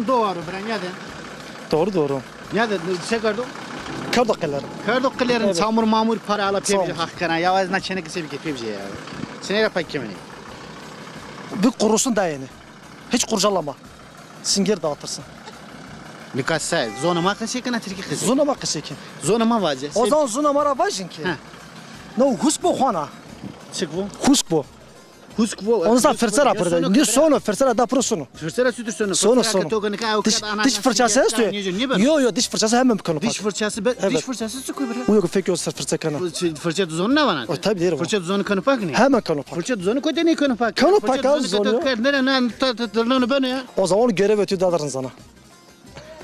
Doğru bre nereden? Doğru. Nereden? Ne gördün? Kardaklar. Kardokların Evet. çamur mamur para alıp Çamur. pevci hakkına ya az naçene kese bir pevci ya. Sen yapay kimini? Bir kurusun da yani. Hiç kurcalama. Singer dağıtırsın. Birkaç say. Zona ma kese kana Türkiye kese. Zuna bak kesekin. Zona ma vazce. O zaman zuna mara vajin ki. Heh. No husk bu xana. Çık bu. Husk bu. Husk bu. Onu da fırsat yapırdı. Ne sonu fırsat da prosunu. Fırsat sütür sonu. Sonu. Diş fırçası istiyor. Yo diş fırçası hemen bir konu. Diş fırçası be. Evet. Diş fırçası çıkıyor bre. Bu yok fake olsa fırça kana. Fırça düzonu ne var? O tabii değil o. Fırça düzonu kanı pak ne? Hemen konu pak. Fırça düzonu koydu ne kanı pak? Kanı pak az zonu. Ne tırnağını böyle ya. O zaman görev ötüyor dağıtırın sana.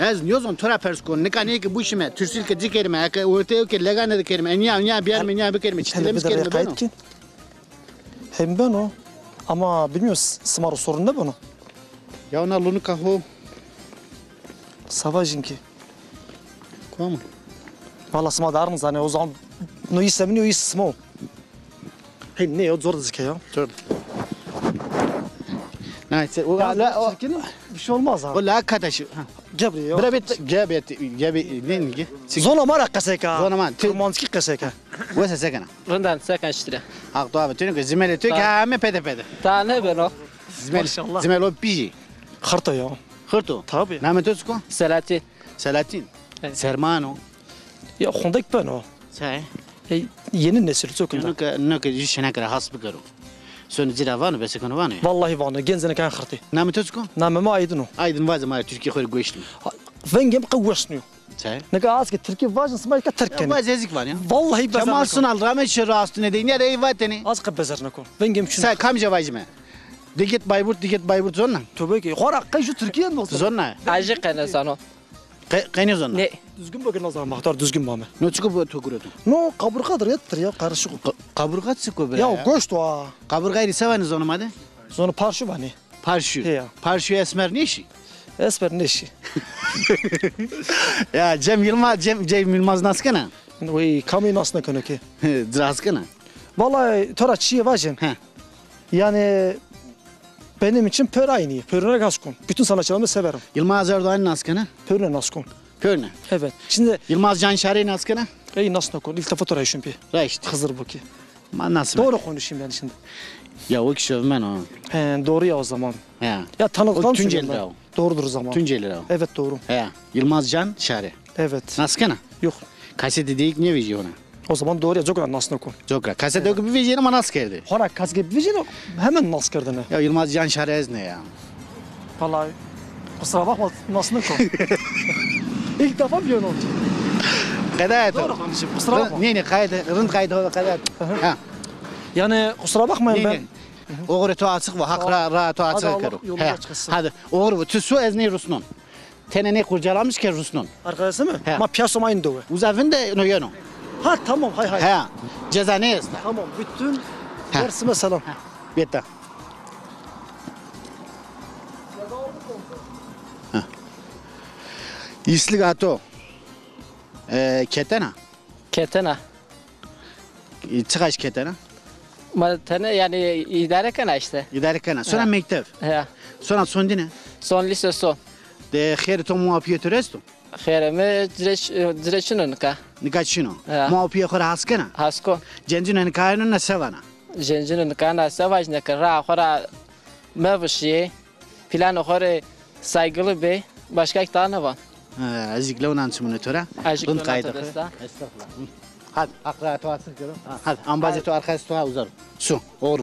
Ez niyozon tora perskon ne kanı ki bu işime Türkçül ke dikerime ka ortaya ke legane dikerime enya bir mi enya bir kerime Hele çitilemiz bir de kerime kayıt ben. ki. Hem ben o. Ama bilmiyoruz smaro sorun ne bunu? Ya ona lunu kaho. Savajin ki. Como? Valla sma darın zane o zaman no isemi no ismo. Hey ne o zor dizike ya. Dur. Neyse o Ya la o çirkin bir şey olmaz ha. o la arkadaşı. Gebri ya. Gebet ne ki? Zona mara kaseka. Zona mara. Kurmanski kaseka. Wesa sekana. Rundan sakan ştire. Akto abi tünü ki zimele tü ki me pede. Ta ne ben o? Maşallah. Zimele o piji. Harta ya. Hırto. Tabii. Name tüsko? Selahattin. Selatin. Evet. Sermano. Ya hondak ben o. Say. Hey, yeni nesil çok unda. Nuka jişene kara has bıkaro. Sonra zira vanı besekonu vanı. Vallahi vana genzene kan harti. Name tüsko? Namama aydın o. Aydın vazı mara Türkiye koyur goşlu. Vengem kavuşnuyor. Say. Ne kadar az ki Türkiye vajin smay ka Ya terken. vazı ezik var ya. Vallahi bezerne Kemal kon. Sunal rahmet şerri astı ne deyin ya da eyvateni. Az ka bezerne kon. Vengem şunu. Say kamca vajime. Diket Bayburt zonna. Tövbe ki. Hora kayı Türkiye mi olsa? Zonna. Acı kene sano. Kayne zonna. Ne? Düzgün bakın o zaman mahtar düzgün bame. Ne çıkıp bu tokurodu. No kaburgadır yatır ya karışık. Kaburga çıkıyor bre. Ya goşt o. Kaburgayı sevanız onu hadi. Sonra parşı bani. Parşu. Ya. Parşu esmer ne işi? Esmer ne işi? Ya Cem Yılmaz nasıl kana? Oy kamu nasıl ne ki? Dras kana. Vallahi Tora çiğ vajin. He. Yani benim için pör aynı. Pörüne gaskon. Bütün sanatçılarımı severim. Yılmaz Erdoğan nasıl kana? Pörüne naskon. Pörne. Evet. Şimdi Yılmaz Canşari nasıl kana? ey nasıl nakon? İltifat oraya şun bir. Reşt. Hızır bu ki. Man nasıl? Doğru konuşayım yani şimdi. Ya o kişi övmen o. He, doğru ya o zaman. Ya. Ya tanıdıktan O Tunceli söylüyorum de ben. Doğrudur o zaman. Tunceli o. Evet doğru. Ya. Yılmaz Canşari. Evet. Nasıl kana? Yok. Kaseti deyik ne vici ona? O zaman doğru ya. Çok nasıl nakon. Çok kaseti yok bir vici ama nasıl geldi? Hora kazge bir vijin hemen nasıl kırdın ne? Ya Yılmaz Canşari ez ne ya? Vallahi kusura bakma nasıl nakon. İlk defa biliyorum onu. Kadayet. Doğru konuşayım. Kusura bakma. Ne kaydı, rınt kaydı o kadar. Ha. Yani kusura bakmayın ben. Oğru to açık ve hak rahat to açık Allah karo. yolunu çıkarsın. Hadi oğru bu tüsü ezni Rusnon. Tene ne kurcalamış ki Rusnon. Arkadaşı mı? He. Ma piyasam aynı döve. Uzavın da no yano. Ha tamam hay. Ha. Ceza ne yasta? Tamam bütün Ha. dersime selam. Bitti. İsli gato. Ketena. Ketena. Çıkaç ketena. Ma tane yani idare kene işte. İdare kana. Sonra Ha. mektep. He. Sonra son dine. Son lise son. De xeriton muafiyet resto. Khaireme direçinin ka. Nikaçino. Ha. Muafiyet khora haskana. Hasko. Cencinen kaynın na sevana. Jencinin kana savaş ne kara khora mevşi. Plan khore saygılı bey. Başka iki tane var. Azıcık unan çımını tora. Azıcık Rınt unan kaydı. tora. Estağfurullah. Hadi akra to asır kero. Hadi ambaze to arkası to uzar. Su. Oğru.